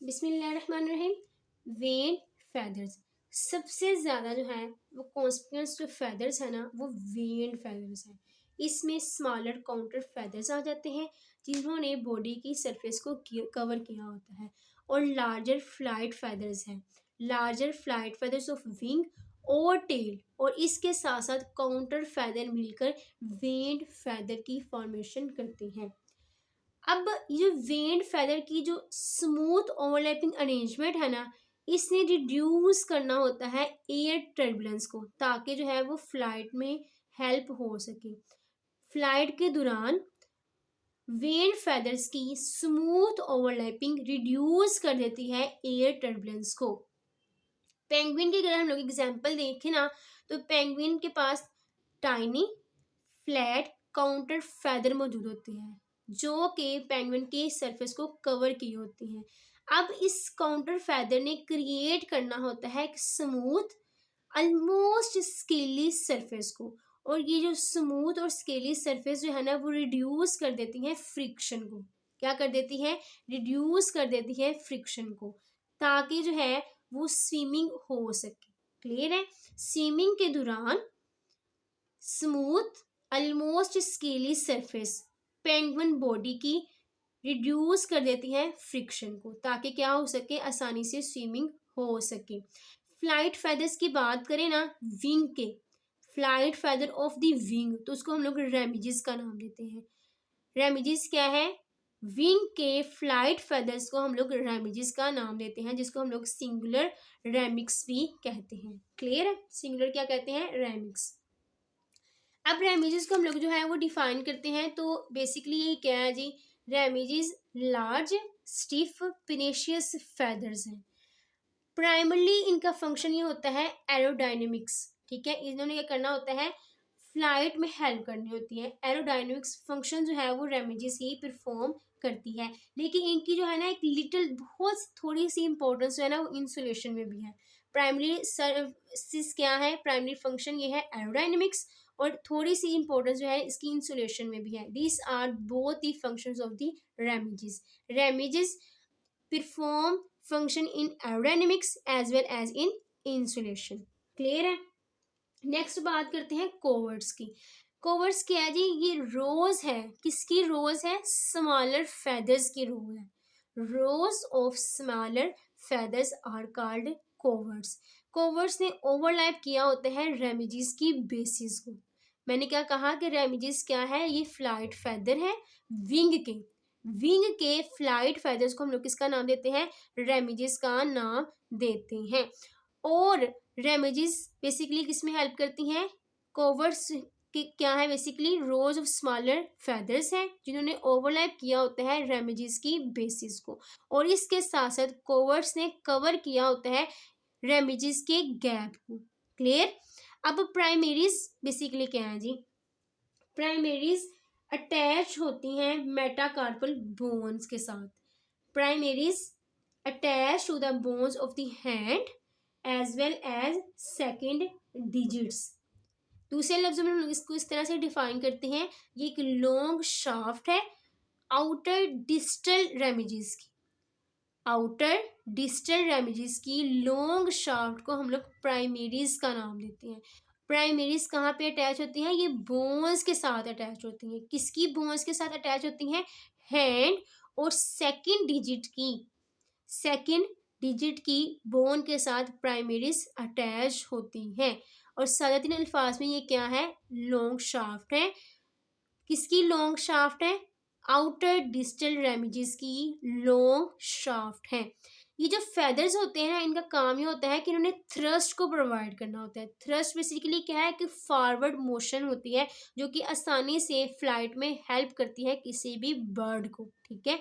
बिस्मिल्लाहिर्रहमानिर्रहीम। When feathers सबसे ज़्यादा जो है वो कॉन्स्पिकुअस जो फैदर्स है ना वो वेन फैदर्स हैं। इसमें स्मॉलर काउंटर फैदर्स आ जाते हैं जिन्होंने बॉडी की सरफेस को कवर किया होता है, और लार्जर फ्लाइट फैदर्स हैं। Larger flight feathers of wing और टेल, और इसके साथ साथ काउंटर फैदर मिलकर वेन फैदर की फॉर्मेशन करते हैं। अब ये वेन्ड फेदर की जो स्मूथ ओवरलैपिंग अरेंजमेंट है ना, इसने रिड्यूस करना होता है एयर टर्बुलेंस को, ताकि जो है वो फ्लाइट में हेल्प हो सके। फ्लाइट के दौरान वेन्ड फेदर्स की स्मूथ ओवरलैपिंग रिड्यूस कर देती है एयर टर्बुलेंस को। पेंगुइन की अगर हम लोग एग्जांपल देखें ना, तो पेंगुइन के पास टाइनी फ्लैट काउंटर फेदर मौजूद होते हैं जो कि पेंगुइन के सरफेस को कवर किए होते हैं। अब इस काउंटर फेदर ने क्रिएट करना होता है एक स्मूथ ऑलमोस्ट स्केली सरफेस को, और ये जो स्मूथ और स्केली सरफेस जो है ना वो रिड्यूस कर देती है फ्रिक्शन को। क्या कर देती है? रिड्यूस कर देती है फ्रिक्शन को, ताकि जो है वो स्विमिंग हो सके। क्लियर है? स्विमिंग के दौरान smooth almost scaly surface penguin body की रिड्यूस कर देती है फ्रिक्शन को, ताकि क्या हो सके, आसानी से स्विमिंग हो सके। फ्लाइट फेदर्स की बात करें ना, विंग के flight feather of the wing, तो उसको हम लोग रेमिजेस का नाम देते हैं। रेमिजेस क्या है? विंग के फ्लाइट फेदर्स को हम लोग रेमिजेस का नाम देते हैं, जिसको हम लोग सिंगुलर रेमिक्स भी कहते हैं। क्लियर है? सिंगुलर क्या कहते हैं? रेमिक्स। अब रेमिजेस को हम लोग जो है वो डिफाइन करते हैं, तो बेसिकली ये क्या है जी? रेमिजेस लार्ज स्टिफ पिनेशियस फेदर्स हैं। प्राइमरली इनका फंक्शन ये होता है एरोडायनेमिक्स। ठीक है, इन्होंने क्या करना होता है? फ्लाइट में हेल्प करनी होती है। एरोडायनेमिक्स फंक्शन जो है वो रेमिजेस ही परफॉर्म करती है, लेकिन इनकी जो है ना एक लिटिल बहुत थोड़ी सी इंपॉर्टेंस जो है ना वो इंसुलेशन में भी है। प्राइमरी सर्विस क्या है? प्राइमरी फंक्शन ये है एरोडायनेमिक्स, और थोड़ी सी इंपॉर्टेंस जो है इसकी इंसुलेशन में भी है। This are both the functions of the remiges. Remiges perform function in aerodynamics as well as in insulation. Clear है? नेक्स्ट बात करते हैं कोवर्ट्स की। कोवर्ट्स क्या है जी? ये रोज है। किसकी रोज है? स्मॉलर फेदर्स की रोज है। Rows of smaller feathers are called coverts. Coverts ने ओवरलैप किया होता है रेमिजेस की बेसिस को। मैंने क्या कहा कि रेमिजेस क्या है? ये फ्लाइट फेदर है विंग के। विंग के फ्लाइट फेदर्स को हम लोग किसका नाम देते हैं? रेमिजेस का नाम देते हैं। और रेमिजेस बेसिकली किस में हेल्प करती हैं? कोवर्ट्स की क्या है? Basically rose of smaller feathers हैं जिन्होंने ओवरलैप किया होता है रेमिजेस की बेसिस को, और इसके साथ साथ कोवर्ट्स ने कवर किया होता है रेमिजेस के गैप को। क्लियर? अब प्राइमरीज बेसिकली क्या है जी? प्राइमरीज अटैच होती हैं मेटाकार्पल बोन्स के साथ। Primaries attach to the bones of the hand as well as second digits. दूसरे लफ्जों में हम लोग इसको इस तरह से डिफाइन करते हैं, ये एक लॉन्ग शाफ्ट है आउटर डिस्टल रेमिजेस की। आउटर डिस्टल रेमिजेस की लॉन्ग शाफ्ट को हम लोग प्राइमरीज का नाम देते हैं। प्राइमरीज कहाँ पे अटैच होती हैं? ये बोन्स के साथ अटैच होती हैं। किसकी बोन्स के साथ अटैच होती हैं? हैंड और सेकेंड डिजिट की बोन के साथ प्राइमरीज अटैच होती हैं। और सादातीन अल्फाज में ये क्या है? लॉन्ग शाफ्ट है। किसकी लॉन्ग शाफ्ट है? आउटर डिस्टल रेमिजेस की लॉन्ग शाफ्ट है। ये जो फेदर्स होते हैं ना, इनका काम ये होता है कि इन्होंने थ्रस्ट को प्रोवाइड करना होता है। थ्रस्ट बेसिकली क्या है? कि फॉरवर्ड मोशन होती है जो कि आसानी से फ्लाइट में हेल्प करती है किसी भी बर्ड को। ठीक है,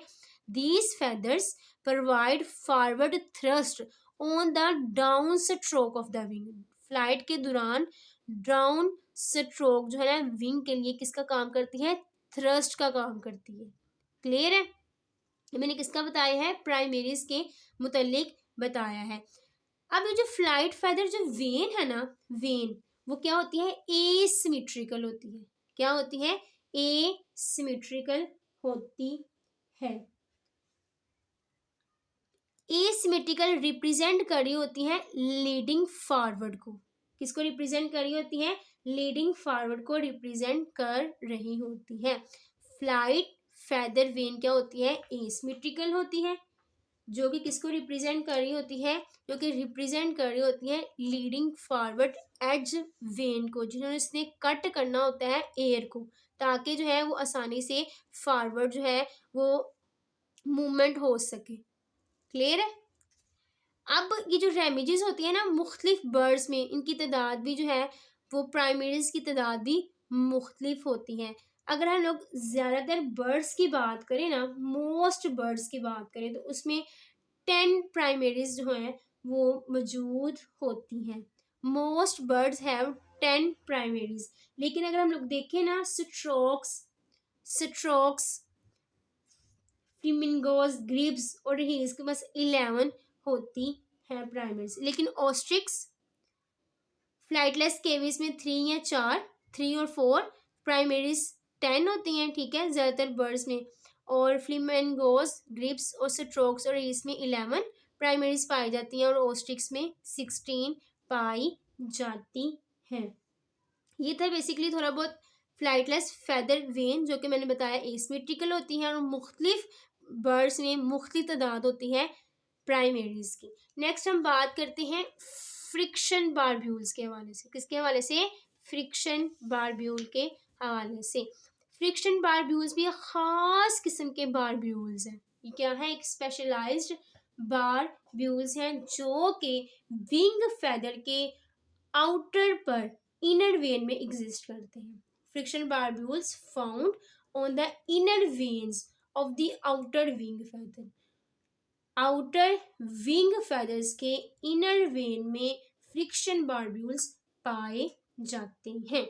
these feathers provide forward thrust on the down stroke of the wing. Flight के दौरान डाउन स्ट्रोक जो है ना विंग के लिए किसका काम करती है? थ्रस्ट का काम करती है। क्लियर है? मैंने किसका बताया है? प्राइमरीज के मुतल्लिक बताया है। अब ये जो फ्लाइट फेदर जो वेन है ना, वेन वो क्या होती है? एसिमेट्रिकल होती है। क्या होती है? एसिमेट्रिकल होती है। एसिमेट्रिकल रिप्रेजेंट कर रही होती हैं लीडिंग फॉरवर्ड को। किसको रिप्रेजेंट कर रही होती हैं? लीडिंग फॉरवर्ड को रिप्रेजेंट कर रही होती है। फ्लाइट फेदर वेन क्या होती है? एसिमेट्रिकल होती है, जो कि किसको रिप्रेजेंट कर रही होती है? जो कि रिप्रेजेंट कर रही होती है लीडिंग फॉरवर्ड एज वेन को, जिन्होंने इसने कट करना होता है एयर को, ताकि जो है वो आसानी से फॉरवर्ड जो है वो मूवमेंट हो सके। क्लियर है? अब ये जो रेमिजेस होती है ना मुख्तलिफ बर्ड्स में, इनकी तादाद भी जो है वो प्राइमरीज की तादाद भी मुख्तलिफ होती है। अगर हम लोग ज़्यादातर बर्ड्स की बात करें ना, मोस्ट बर्ड्स की बात करें, तो उसमें 10 प्राइमरीज जो हैं वो मौजूद होती हैं। Most birds have 10 primaries. लेकिन अगर हम लोग देखें ना, स्ट्रोक्स फ्लेमिंगोज, ग्रिब्स और हील्स के पास 11 होती है प्राइमरीज। लेकिन ऑस्ट्रिक्स फ्लाइटलेस केविस में 3 या 4, 3 और 4 प्राइमरीज 10 होती हैं, ठीक है, ज़्यादातर बर्ड्स में। और फ्लेमिंगोज, ग्रिब्स और स्ट्रोक्स और हील्स में 11 प्राइमरीज पाई जाती हैं और ऑस्ट्रिक्स में 16 पाई जाती हैं। ये था बेसिकली थोड़ा बहुत फ्लाइटलेस फेदर वेन, जो कि मैंने बताया एसिमेट्रिकल होती हैं और मुख्तलिफ बर्ड्स में मुख्तलिफ तादाद होती है प्राइमरीज की। नेक्स्ट हम बात करते हैं फ्रिक्शन बारब्यूल्स के हवाले से। किसके हवाले से? फ्रिक्शन बारब्यूल के हवाले से। फ्रिक्शन बारब्यूल्स भी एक ख़ास किस्म के बारब्यूल्स हैं। ये क्या है? एक स्पेशलाइज्ड बारब्यूल्स हैं जो कि विंग फेदर के आउटर पर इनर वेन में एग्जिस्ट करते हैं। Friction barbules found on the inner vanes of the outer wing feather. Outer wing feathers के इनर वेन में फ्रिक्शन बारब्यूल्स पाए जाते हैं।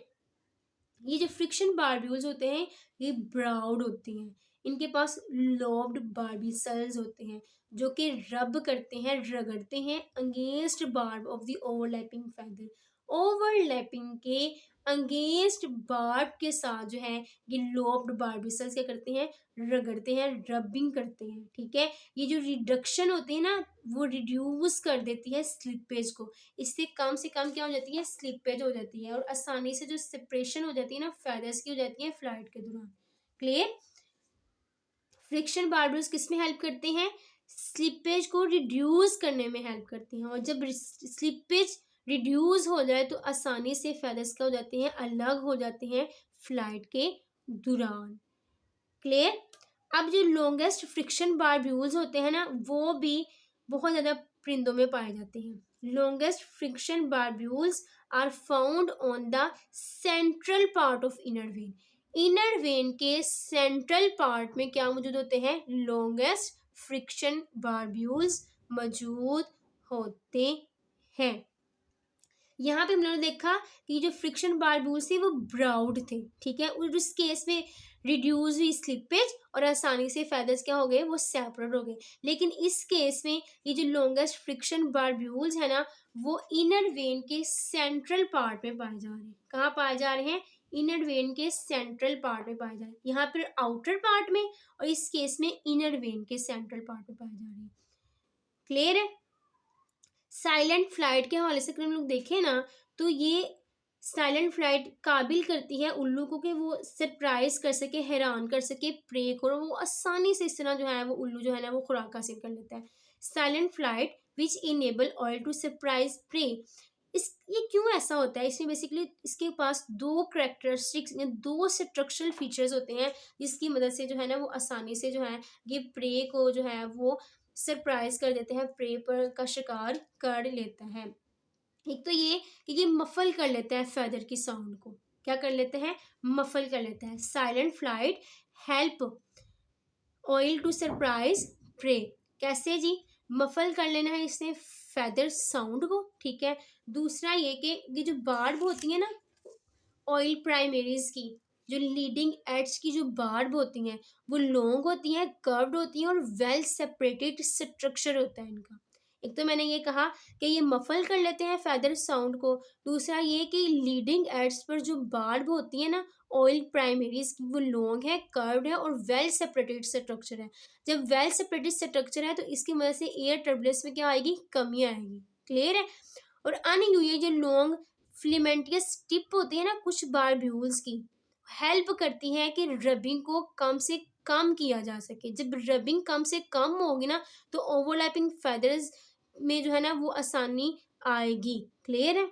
ये जो फ्रिक्शन बारब्यूल्स होते हैं ये ब्राउड होती हैं। इनके पास लॉब्ड बारबिसल्स होते हैं जो कि रब करते हैं, रगड़ते हैं against barb of the overlapping feather. Overlapping के अगेंस्ट बार्ब के साथ जो है ये लॉब्ड बारबिसल्स क्या करते हैं? रगड़ते हैं, रबिंग करते हैं, ठीक है। ये जो रिडक्शन होती है ना वो रिड्यूस कर देती है स्लिपेज को। इससे कम से कम क्या हो जाती है? स्लिपेज हो जाती है और आसानी से जो सेपरेशन हो जाती है ना फेदर्स की हो जाती है फ्लाइट के दौरान। क्लियर? फ्रिक्शन बारब्यूल्स किस में हेल्प करते हैं? स्लिपेज को रिड्यूस करने में हेल्प करते हैं। और जब स्लिपेज रिड्यूस हो जाए तो आसानी से फेदर्स क्या हो जाते हैं? अलग हो जाते हैं फ्लाइट के दौरान। क्लियर? अब जो लॉन्गेस्ट फ्रिक्शन बारब्यूल्स होते हैं ना वो भी बहुत ज़्यादा परिंदों में पाए जाते हैं। Longest friction barbules are found on the central part of inner vane. Inner vane के सेंट्रल पार्ट में क्या मौजूद होते हैं? लॉन्गेस्ट फ्रिक्शन बारब्यूल्स मौजूद होते हैं। यहाँ पे हम लोगों ने देखा कि जो फ्रिक्शन बारब्यूल्स थे वो ब्राउड थे, ठीक है, और उस केस में रिड्यूस हुई स्लिपेज और आसानी से फेदर्स क्या हो गए? वो सेपरेट हो गए। लेकिन इस केस में ये जो लॉन्गेस्ट फ्रिक्शन बारब्यूल्स है ना वो इनर वेन के सेंट्रल पार्ट में पाए जा रहे हैं। कहाँ पाए जा रहे हैं? इनर वेन के सेंट्रल पार्ट में पाए जा रहे हैं। यहाँ पर आउटर पार्ट में और इस केस में इनर वेन के सेंट्रल पार्ट में पाए जा रहे हैं। क्लियर है? साइलेंट फ्लाइट के हवाले से अगर हम लोग देखें ना तो ये साइलेंट फ्लाइट काबिल करती है उल्लू को कि वो सरप्राइज कर सके, हैरान कर सके प्रे को, और वो आसानी से इस तरह जो है वो उल्लू जो है ना वो खुराक हासिल कर लेता है। Silent flight which enable owl to surprise prey. ये क्यों ऐसा होता है? इसमें बेसिकली इसके पास दो करेक्टरिस्टिक्स, दो स्ट्रक्चरल फीचर्स होते हैं जिसकी मदद से जो है ना वो आसानी से जो है ये प्रे को जो है वो सरप्राइज कर देते हैं, प्रे पर का शिकार कर लेता है। एक तो ये कि ये मफल कर लेता है फेदर की साउंड को। क्या कर लेते हैं? मफल कर लेता है। Silent flight help owl to surprise prey. कैसे जी? मफल कर लेना है इसने फेदर साउंड को, ठीक है। दूसरा ये कि ये जो बार्ब होती है ना ऑयल प्राइमरीज की, जो लीडिंग एड्स की जो बार्ब होती हैं वो लॉन्ग होती हैं, कर्व्ड होती हैं और वेल सेपरेटेड स्ट्रक्चर होता है इनका। एक तो मैंने ये कहा कि ये मफल कर लेते हैं फेदर साउंड को। दूसरा ये कि लीडिंग एड्स पर जो बार्ब होती है ना ऑयल प्राइमरीज वो लॉन्ग है, कर्व्ड है और वेल सेपरेटेड स्ट्रक्चर है। जब वेल सेपरेटेड स्ट्रक्चर है तो इसकी वजह से एयर टर्बुलेंस में क्या आएगी, कमी आएगी। क्लियर है। और अनयूजुअल जो लॉन्ग फिलामेंटस टिप होती है ना कुछ बारब्यूल्स की, हेल्प करती है कि रबिंग को कम से कम किया जा सके। जब रबिंग कम से कम होगी ना तो ओवरलैपिंग फेदर्स में जो है ना वो आसानी आएगी। क्लियर है।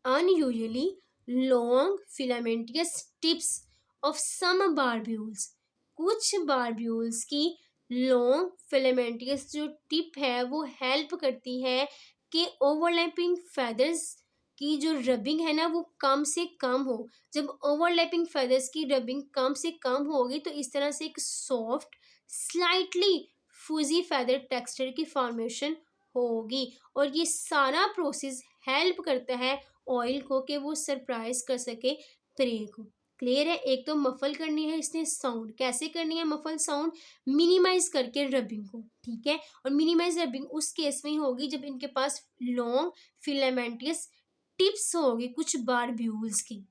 unusually long filamentous tips of some barbules, कुछ बारब्यूल्स की लॉन्ग फिलामेंटियस जो टिप है वो हेल्प करती है कि ओवरलैपिंग फेदर्स की जो रबिंग है ना वो कम से कम हो। जब ओवरलैपिंग फेदर्स की रबिंग कम से कम होगी तो इस तरह से एक soft slightly Fuji feather texture की फॉर्मेशन होगी। और ये सारा प्रोसेस हेल्प करता है ऑयल को कि वो सरप्राइज कर सके प्रे को। क्लियर है। एक तो मफल करनी है इसने साउंड, कैसे करनी है मफल साउंड, मिनिमाइज करके रबिंग को। ठीक है। और मिनिमाइज रबिंग उस केस में ही होगी जब इनके पास लॉन्ग फिलामेंटियस टिप्स होगी कुछ बारब्यूल्स की।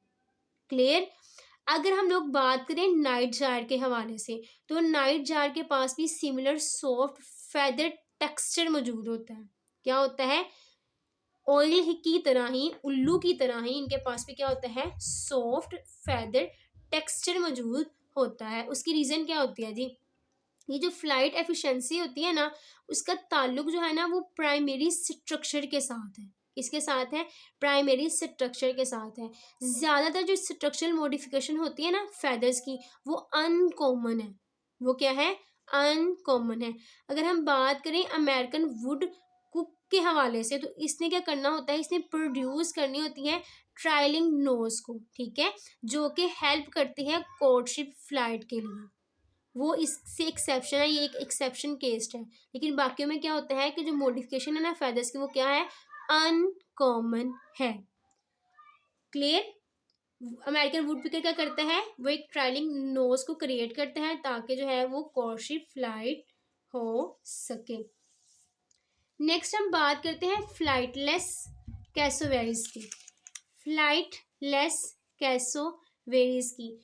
क्लियर। अगर हम लोग बात करें नाइट जार के हवाले से तो नाइट जार के पास भी सिमिलर सॉफ्ट फेदर टेक्सचर मौजूद होता है। क्या होता है, ऑयल की तरह ही, उल्लू की तरह ही इनके पास भी क्या होता है, सॉफ्ट फेदर टेक्सचर मौजूद होता है। उसकी रीज़न क्या होती है जी, ये जो फ्लाइट एफिशिएंसी होती है ना उसका ताल्लुक जो है ना वो प्राइमरी स्ट्रक्चर के साथ है। किसके साथ है, प्राइमरी स्ट्रक्चर के साथ है। ज़्यादातर जो स्ट्रक्चरल मॉडिफिकेशन होती है ना फेदर्स की वो अनकॉमन है। वो क्या है, अनकॉमन है। अगर हम बात करें अमेरिकन वुड कुक के हवाले से तो इसने क्या करना होता है, इसने प्रोड्यूस करनी होती है ट्रायलिंग नोज को। ठीक है। जो कि हेल्प करती है कोर्टशिप फ्लाइट के लिए। वो इससे एक्सेप्शन है, ये एक एक्सेप्शन केस्ड है। लेकिन बाकियों में क्या होता है कि जो मॉडिफिकेशन है ना फेदर्स की वो क्या है, अनकॉमन है। क्लियर। अमेरिकन वुड पिकर क्या करता है, वो एक ट्रायलिंग नोज को क्रिएट करता है ताकि जो है वो कोर्टशिप फ्लाइट हो सके। नेक्स्ट हम बात करते हैं फ्लाइटलेस कैसोवेरीज की। फ्लाइटलेस कैसोवेरीज की,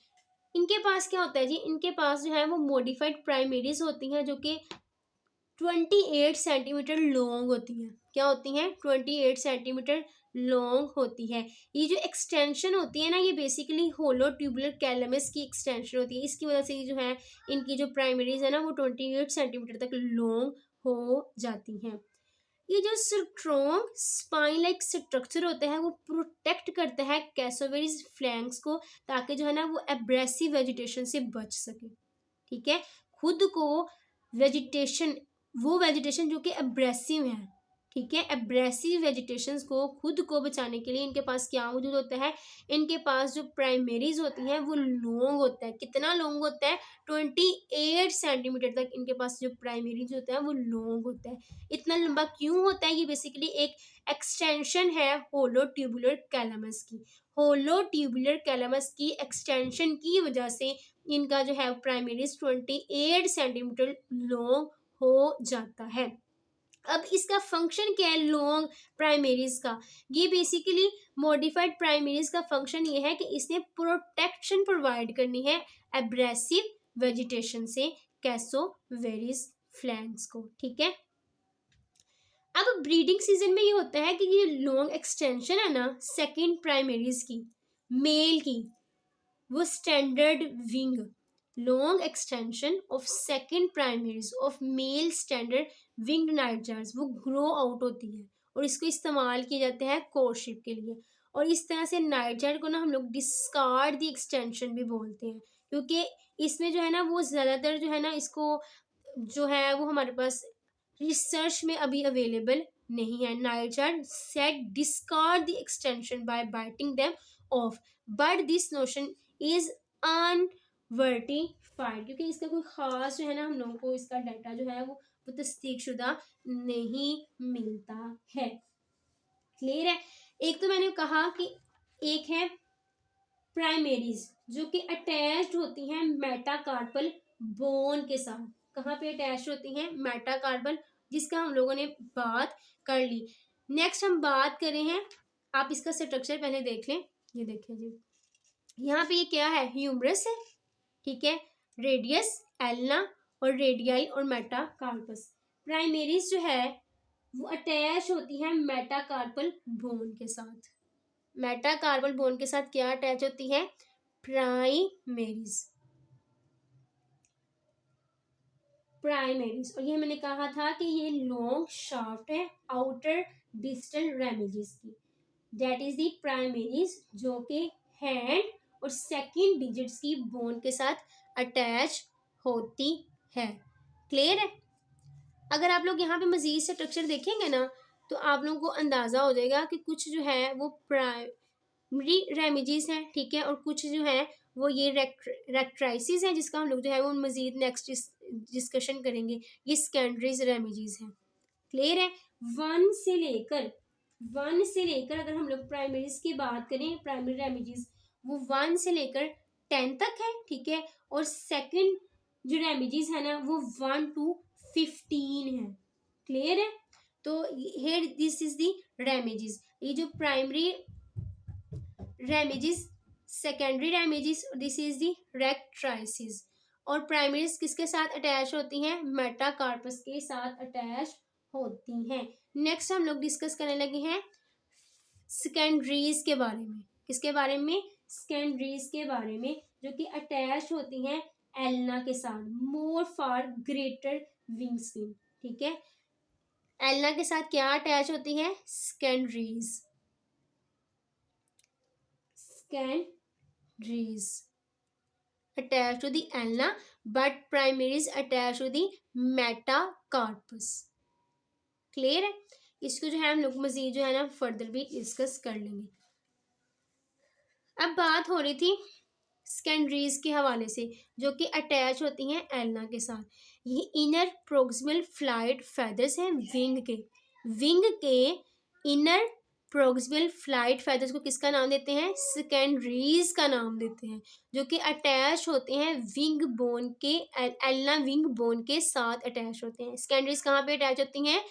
इनके पास क्या होता है जी, इनके पास जो है वो मॉडिफाइड प्राइमरीज होती हैं जो कि 28 सेंटीमीटर लॉन्ग होती हैं। क्या होती हैं, 28 सेंटीमीटर लॉन्ग होती है। ये जो एक्सटेंशन होती है ना ये बेसिकली होलो ट्यूबुलर कैलमस की एक्सटेंशन होती है। इसकी वजह से जो है इनकी जो प्राइमरीज है ना वो 28 सेंटीमीटर तक लॉन्ग हो जाती हैं। ये जो स्ट्रॉन्ग स्पाइन लाइक स्ट्रक्चर होता है वो प्रोटेक्ट करता है कैसोवेरीज फ्लैंक्स को ताकि जो है ना वो एब्रेसिव वेजिटेशन से बच सके। ठीक है। खुद को वेजिटेशन, वो वेजिटेशन जो कि एब्रेसिव है, ठीक है, एब्रेसिव वेजिटेशंस को खुद को बचाने के लिए इनके पास क्या मौजूद होता है, इनके पास जो प्राइमरीज होती हैं वो लॉन्ग होता है। कितना लॉन्ग होता है, 28 सेंटीमीटर तक इनके पास जो प्राइमरीज होता है वो लॉन्ग होता है। इतना लंबा क्यों होता है, ये बेसिकली एक एक्सटेंशन है होलो ट्यूबुलर कैलमस की। होलो ट्यूबुलर कैलमस की एक्सटेंशन की वजह से इनका जो है प्राइमरीज 28 सेंटीमीटर लॉन्ग हो जाता है। अब इसका फंक्शन क्या है लॉन्ग प्राइमरीज का, ये बेसिकली मॉडिफाइड प्राइमरीज का फंक्शन ये है कि इसने प्रोटेक्शन प्रोवाइड करनी है एब्रेसिव वेजिटेशन से कैसोवेरीज फ्लैंक्स को। ठीक है। अब ब्रीडिंग सीजन में ये होता है कि ये लॉन्ग एक्सटेंशन है ना सेकेंड प्राइमरीज की, मेल की, वो standard wing, long extension of second primaries of male standard winged nightjars वो ग्रो आउट होती है और इसको इस्तेमाल किया जाता है कोर्टशिप के लिए। और इस तरह से नाइटजार को ना हम लोग डिस्कार्ड दी एक्सटेंशन भी बोलते हैं क्योंकि इसमें जो है ना वो ज़्यादातर जो है ना इसको जो है वो हमारे पास रिसर्च में अभी अवेलेबल नहीं है। Nightjar set discard the extension by biting them off, but this notion is unverified क्योंकि इसका कोई ख़ास जो है ना हम लोगों को इसका डाटा जो है वो तस्दीक शुदा नहीं मिलता है। क्लियर है। एक तो मैंने कहा कि एक है प्राइमरीज जो कि अटैच्ड होती हैं मेटाकार्पल बोन के साथ। कहाँ पे अटैच होती हैं, मेटाकार्पल, जिसका हम लोगों ने बात कर ली। नेक्स्ट हम बात करें हैं, आप इसका स्ट्रक्चर पहले देख लें, ये देखिए जी, यहाँ पे ये क्या है, ह्यूमरस है, ठीक है, रेडियस, एल्ना और रेडियाई और मेटाकार्पस। प्राइमेरीज जो है वो अटैच होती है मेटाकार्पल बोन के साथ। मेटाकार्पल बोन के साथ क्या अटैच होती है, प्राइमेरीज। प्राइमेरीज, और ये मैंने कहा था कि ये लॉन्ग शाफ्ट है आउटर डिस्टल रेमिजेस की, दैट इज दी प्राइमेरीज, जो कि हैंड और सेकंड डिजिट्स की बोन के साथ अटैच होती है। क्लियर है। अगर आप लोग यहाँ पे मजीद से स्ट्रक्चर देखेंगे ना तो आप लोगों को अंदाजा हो जाएगा कि कुछ जो है वो प्राइमरी रेमिजेस हैं, ठीक है, और कुछ जो है वो ये रेक्ट्राइसिस हैं, जिसका हम लोग जो है वो मजीद नेक्स्ट डिस्कशन करेंगे। ये सेकेंडरीज रेमिजेस हैं। क्लियर है। वन से लेकर अगर हम लोग प्राइमरीज की बात करें, प्राइमरी रेमिजेस वो 1 से लेकर 10 तक है, ठीक है, और सेकंड जो रेमिजेस है ना वो 1 to 15 है। क्लियर है। तो here this is the remiges, ये जो primary remiges, secondary remiges, this is the rectrices. और प्राइमरीज किसके साथ अटैच होती हैं, मेटाकार्पस के साथ अटैच होती हैं। नेक्स्ट हम लोग डिस्कस करने लगे हैं सेकेंडरीज के बारे में। किसके बारे में, सेकेंडरीज के बारे में, जो कि अटैच होती हैं एल्ना के साथ, more for greater wing spin, ठीक है। एल्ना के साथ क्या अटैच होती है, secondaries. Secondaries attached to the ulna, but primaries attached to the metacarpus. Clear है। इसको जो है हम लोग मजीद जो है ना फर्दर भी डिस्कस कर लेंगे। अब बात हो रही थी सेकेंडरीज के हवाले से, जो कि अटैच होती हैं एल्ना के साथ। ये इनर प्रोक्सिमल फ्लाइट फेदर्स हैं विंग के इनर प्रोक्सिमल फ्लाइट फेदर्स को किसका नाम देते हैं, सेकेंडरीज का नाम देते हैं, जो कि अटैच होते हैं विंग बोन के, एल्ना विंग बोन के साथ अटैच होते हैं। सेकेंडरीज कहाँ पे अटैच होती हैं,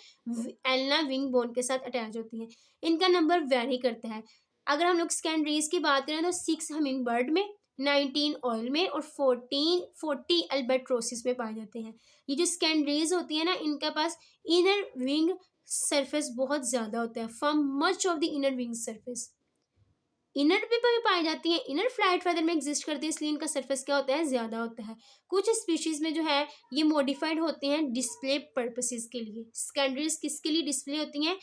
एल्ना विंग बोन के साथ अटैच होती हैं। इनका नंबर वेरी करता है। अगर हम लोग सेकेंडरीज की बात करें तो 6 हमिंग बर्ड में, 19 ऑयल में और 40 अल्बाट्रोसिस में पाए जाते हैं। ये जो सेकेंडरीज होती है ना, इनके पास इनर विंग सरफेस बहुत ज़्यादा होता है, from much of the inner wing surface. Inner पे भी पाई जाती हैं, इनर फ्लाइट फेदर में एग्जिस्ट करती है, इसलिए इनका सरफेस क्या होता है, ज़्यादा होता है। कुछ स्पीशीज़ में जो है ये मॉडिफाइड होते हैं डिस्प्ले पर्पसेस के लिए। सेकेंडरीज किसके लिए डिस्प्ले होती हैं,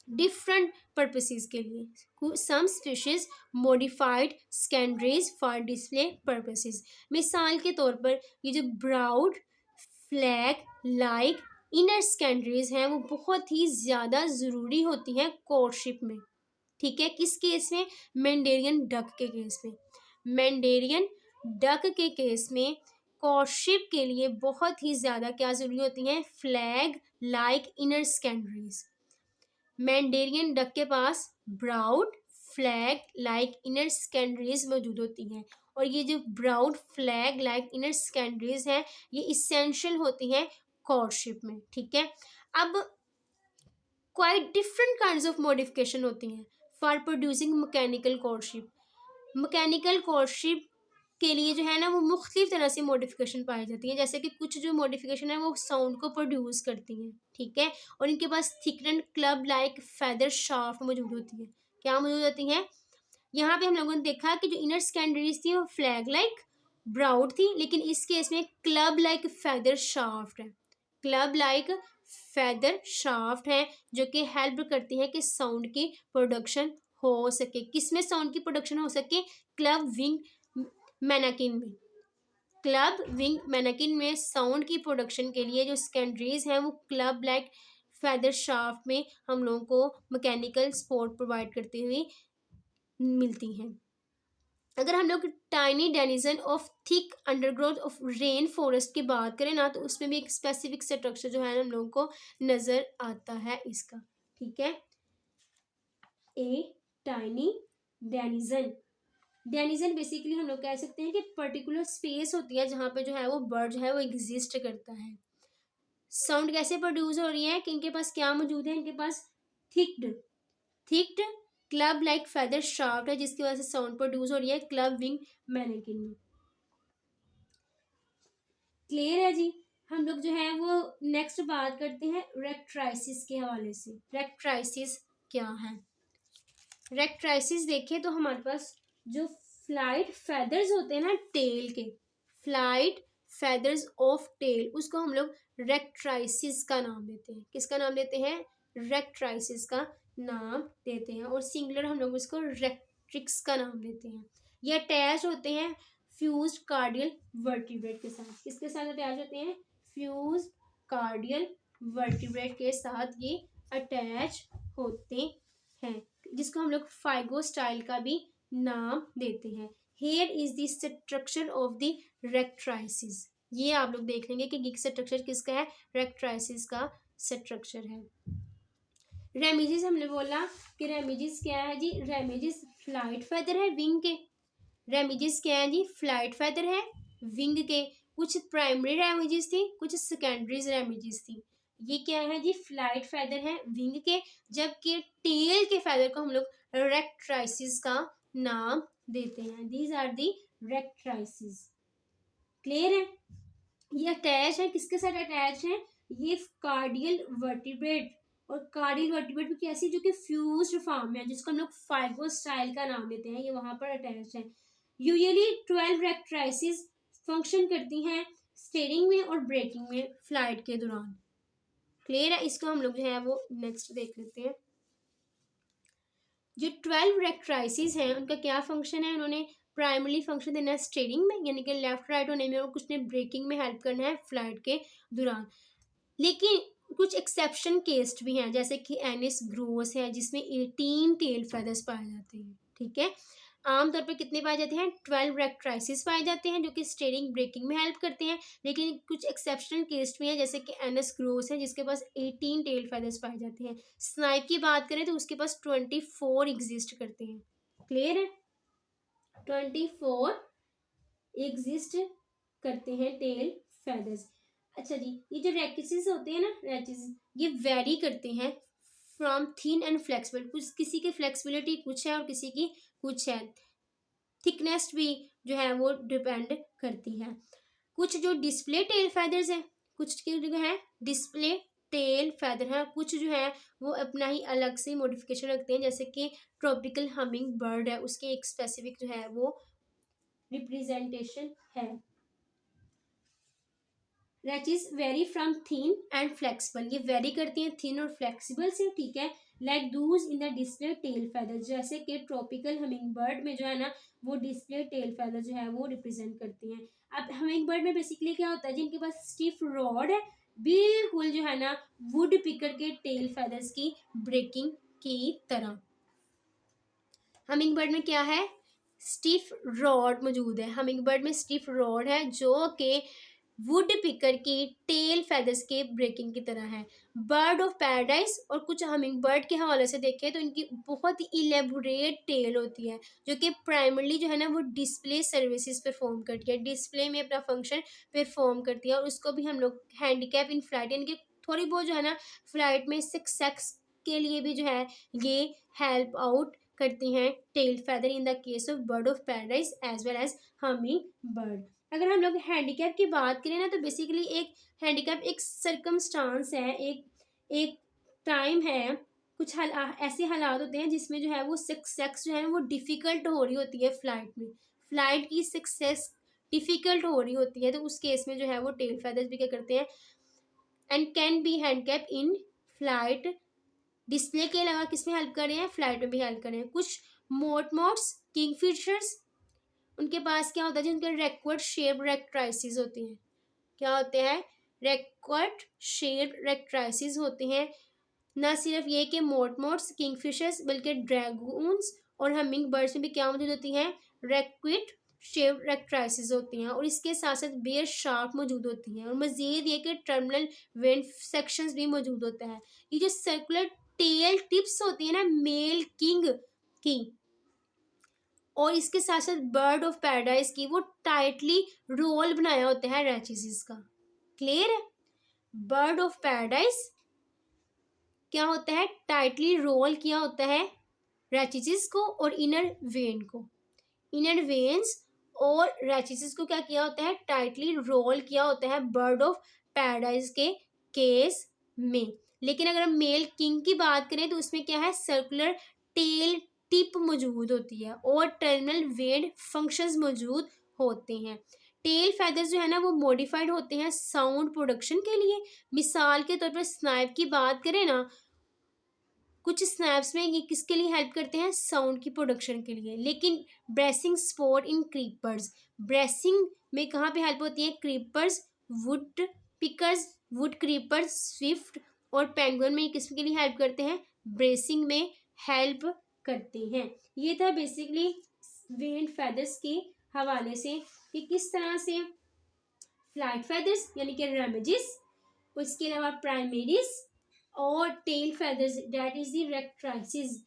डिफरेंट पर्पसेस के लिए। Some species modified secondaries for display purposes. मिसाल के तौर पर ये जो broad flag like inner secondaries हैं वो बहुत ही ज़्यादा ज़रूरी होती हैं कोर्टशिप में, ठीक है। किस केस में, मैंडेरियन डक के केस में। मैंडेरियन डक के केस में कोर्टशिप के लिए बहुत ही ज़्यादा क्या ज़रूरी होती हैं, flag like inner secondaries. Mandarin duck के पास broad flag like inner secondaries मौजूद होती हैं, और ये जो broad flag like inner secondaries हैं ये इसेंशियल होती हैं कोर्टशिप में, ठीक है। अब quite different kinds of modification होती हैं for producing mechanical courtship. Mechanical courtship के लिए जो है ना वो मुख्तलिफ तरह से मॉडिफिकेशन पाई जाती है। जैसे कि कुछ जो मॉडिफिकेशन है वो साउंड को प्रोड्यूस करती हैं, ठीक है, और इनके पास थिकनेड क्लब लाइक फेदर शाफ्ट मौजूद होती है। क्या मौजूद होती हैं, यहाँ पे हम लोगों ने देखा कि जो इनर सेकेंडरीज थी वो फ्लैग लाइक ब्राउड थी, लेकिन इस केस में क्लब लाइक फेदर शाफ्ट है। क्लब लाइक फेदर शाफ्ट है जो कि हेल्प करती है कि साउंड की प्रोडक्शन हो सके। किसमें साउंड की प्रोडक्शन हो सके, क्लब विंग मैनाकिन में। क्लब विंग मैनाकिन में साउंड की प्रोडक्शन के लिए जो सेकेंडरीज हैं वो क्लब लाइक फेदर शाफ्ट में हम लोगों को मैकेनिकल सपोर्ट प्रोवाइड करती हुई मिलती हैं। अगर हम लोग tiny denizen of thick undergrowth of rain forest की बात करें ना तो उसमें भी एक स्पेसिफिक स्ट्रक्चर जो है हम लोगों को नज़र आता है इसका, ठीक है। A tiny denizen, denizen basically हम लोग कह सकते हैं कि पर्टिकुलर स्पेस होती है जहाँ पे जो है वो बर्ड जो है वो एग्जिस्ट करता है। साउंड कैसे प्रोड्यूस हो रही है कि इनके पास क्या मौजूद है, इनके पास थिक्ड क्लब लाइक फेदर शाफ्ट है जिसकी वजह से साउंड प्रोड्यूस हो रही है क्लब विंग मैनेकिन में। क्लियर है जी। हम लोग जो है वो नेक्स्ट बात करते हैं रेक्ट्राइसिस के हवाले से। रेक्ट्राइसिस क्या है? रेक्ट्राइसिस देखें तो हमारे पास जो फ्लाइट फेदर्स होते हैं ना टेल के, फ्लाइट फेदर्स ऑफ टेल, उसको हम लोग रेक्ट्राइसिस का नाम देते हैं। किसका नाम देते हैं? रेक्ट्राइसिस का नाम देते हैं। और सिंगुलर हम लोग इसको रेक्ट्रिक्स का नाम देते हैं। ये अटैच होते हैं फ्यूज्ड कार्डियल वर्टिब्रेट के साथ। किसके साथ अटैच होते हैं? फ्यूज्ड कार्डियल वर्टिब्रेट के साथ ये अटैच होते हैं, जिसको हम लोग फाइगो स्टाइल का भी नाम देते हैं। Here is the structure of the rectrices. ये आप लोग देख लेंगे कि स्ट्रक्चर किसका है? रेक्ट्राइसिस का स्ट्रक्चर है। रेमिजिस हमने बोला कि रेमिजिस क्या है जी? रेमिजिस फ्लाइट फेदर है विंग के। रेमिजिस क्या है जी? फ्लाइट फेदर है विंग के। कुछ प्राइमरी रेमिजिस थी, कुछ सेकेंडरी रेमिजिस थी। ये क्या है जी? फ्लाइट फेदर है विंग के, जबकि टेल के फेदर को हम लोग रेक्ट्राइसिस का नाम देते हैं। These are the rectrices. Clear है? ये अटैच है, किसके साथ अटैच है? ये कार्डियल वर्टिब्रेट, और कार्डियल वर्टिब्रेट भी कैसी? जो कि फ्यूज्ड फॉर्म में है, जिसको हम लोग फाइगो स्टाइल का नाम देते हैं। ये वहां पर अटैच है। यूजुअली 12 रेक्ट्राइसिस फंक्शन करती हैं स्टीयरिंग में और ब्रेकिंग में फ्लाइट के दौरान। क्लियर है? इसको हम लोग जो है वो नेक्स्ट देख लेते हैं। जो 12 रेक्ट्राइसिस हैं उनका क्या फंक्शन है? उन्होंने प्राइमरी फंक्शन देना है स्टीयरिंग में, यानी कि लेफ्ट राइट होने में, और कुछ ने ब्रेकिंग में हेल्प करना है फ्लाइट के दौरान। लेकिन कुछ एक्सेप्शन केस भी हैं, जैसे कि एनिस ग्रोस है जिसमें 18 टेल फेदर्स पाए जाते हैं। ठीक है, आमतौर पर कितने पाए जाते हैं? 12 रेक्ट्राइसिस पाए जाते हैं जो कि स्टीयरिंग ब्रेकिंग में हेल्प करते हैं। लेकिन कुछ एक्सेप्शनल केस भी हैं, जैसे कि एनिस ग्रोस है जिसके पास 18 टेल फेदर्स पाए जाते हैं। स्नाइप की बात करें तो उसके पास 24 एग्जिस्ट करते हैं। क्लियर है? 24 एग्जिस्ट करते हैं टेल फेदर्स। अच्छा जी, ये जो रेक्सिस होते हैं ना, रेक्सिस, ये वेरी करते हैं फ्रॉम थिन एंड फ्लेक्सिबल। कुछ किसी की फ्लेक्सिबिलिटी कुछ है और किसी की कुछ है। थिकनेस भी जो है वो डिपेंड करती है। कुछ जो डिस्प्ले टेल फेदर्स हैं, कुछ के जो है डिस्प्ले टेल फेदर है, कुछ जो है वो अपना ही अलग से मॉडिफिकेशन रखते हैं, जैसे कि ट्रॉपिकल हमिंग बर्ड है, उसके एक स्पेसिफिक जो है वो रिप्रेजेंटेशन है। Rachis vary from thin and flexible, ये वेरी करती हैं थिन और फ्लेक्सिबल से। ठीक है, like those in the display tail feather, जैसे कि ट्रॉपिकल हमिंग बर्ड में जो है ना वो डिस्प्ले टेल फेदर जो है वो रिप्रेजेंट करती हैं। अब हमिंग बर्ड में बेसिकली क्या होता है, जिनके पास स्टिफ रॉड है, बिल्कुल जो है ना वुड पिकर के टेल फेदर्स की ब्रेकिंग की तरह। हमिंग बर्ड में क्या है? स्टिफ रॉड मौजूद है। हमिंग बर्ड में स्टिफ रॉड है जो कि वुड पिकर की टेल फेदर्स के ब्रेकिंग की तरह है। बर्ड ऑफ पैराडाइज और कुछ हमिंग बर्ड के हवाले से देखें तो इनकी बहुत ही इलेबोरेट टेल होती है, जो कि प्राइमरली जो है ना वो डिस्प्ले सर्विसेज परफॉर्म करती है, डिस्प्ले में अपना फंक्शन परफॉर्म करती है। और उसको भी हम लोग हैंडीकैप इन फ्लाइट, यानी कि थोड़ी बहुत जो है ना फ्लाइट में सक्सेस के लिए भी जो है ये हेल्प आउट करती हैं tail feather in the case of bird of paradise as well as humming bird. अगर हम लोग हैंडीकैप की बात करें ना, तो बेसिकली एक हैंडीकैप एक सर्कमस्टांस है, एक टाइम है, कुछ ऐसे हालात होते हैं जिसमें जो है वो सक्सेस जो है वो डिफ़िकल्ट हो रही होती है फ्लाइट में, फ्लाइट की सक्सेस डिफ़िकल्ट हो रही होती है, तो उस केस में जो है वो टेल फेदर्स भी क्या करते हैं and can be handicap in flight. Display के अलावा किस में हेल्प कर रहे हैं? फ्लाइट में भी हेल्प कर रहे हैं। कुछ मोर्ट्स किंगफिशर्स, उनके पास क्या होता है, जिनके रेक्वर्ड शेप रेक्ट्राइसिस होती हैं। क्या होते हैं? रेक्वर्ड शेप रेक्ट्राइसिस होते हैं। न सिर्फ ये कि मोर्ट्स किंगफिशर्स, बल्कि ड्रैगून्स और हमिंग बर्ड्स में भी क्या मौजूद होती हैं? रेक्विड शेप रेक्ट्राइसिस होती हैं। और इसके साथ साथ बेयर शार्प मौजूद होती हैं। और मजीद ये कि टर्मिनल वेंट सेक्शंस भी मौजूद होता है। ये जो सर्कुलर टेल टिप्स होती है ना मेल किंग की, और इसके साथ साथ बर्ड ऑफ पैराडाइज की, वो टाइटली रोल बनाया होता है रेचिस का। क्लियर है? बर्ड ऑफ पैराडाइज क्या होता है? टाइटली रोल किया होता है रैचिसेस को और इनर वेन को। इनर वेन्स और रैचिसेस को क्या किया होता है, टाइटली रोल किया होता है बर्ड ऑफ पैराडाइज के केस में। लेकिन अगर हम मेल किंग की बात करें तो उसमें क्या है, सर्कुलर टेल टिप मौजूद होती है और टर्मिनल वेन फंक्शंस मौजूद होते हैं। टेल फेदर्स जो है ना वो मॉडिफाइड होते हैं साउंड प्रोडक्शन के लिए। मिसाल के तौर पर स्नाइप की बात करें ना, कुछ स्नैप्स में ये किसके लिए हेल्प करते हैं, साउंड की प्रोडक्शन के लिए। लेकिन bracing spot in creepers, bracing में कहाँ पे हेल्प होती है, creepers, would pickers, would creepers, Swift और पेंगुइन में किसके लिए हेल्प करते हैं, ब्रेसिंग में हेल्प करते हैं। ये था बेसिकली वेन्ड फेदर्स के हवाले से कि किस तरह से फ्लाइट फेदर्स यानी कि रेमेजिस, उसके अलावा प्राइमेरिस और tail feathers that is the rectrices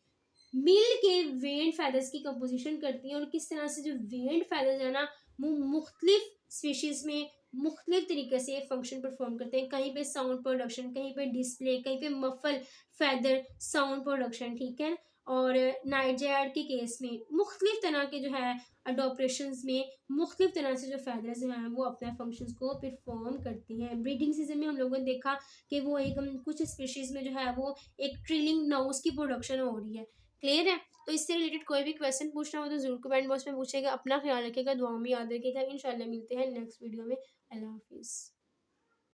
मिल के वेंड फेदर्स की कंपोजिशन करती हैं। और किस तरह से जो वेंड फेदर्स है ना वो मुख्तलिफ स्पीशीज में मुख्तलिफ तरीके से फंक्शन परफॉर्म करते हैं। कहीं पे साउंड प्रोडक्शन, कहीं पे डिस्प्ले, कहीं पे मफल फेदर साउंड प्रोडक्शन, ठीक है। और नाइट जैड के केस में मुख्तलिफ तरह के जो है अडोप्रेशंस में मुख्तलिफ तरह से जो फेदर्स हैं वो अपने फंक्शंस को परफॉर्म करती हैं। ब्रीडिंग सीजन में हम लोगों ने देखा कि वो एक कुछ स्पीशीज़ में जो है वो एक ट्रिलिंग नाउस की प्रोडक्शन हो रही है। क्लियर है। तो इससे रिलेटेड कोई भी क्वेश्चन पूछना हो तो जरूर कमेंट बॉक्स में पूछेगा। अपना ख्याल रखिएगा, दुआ में याद रखिएगा। इंशाल्लाह मिलते हैं नेक्स्ट वीडियो में। अल्लाह हाफिज़।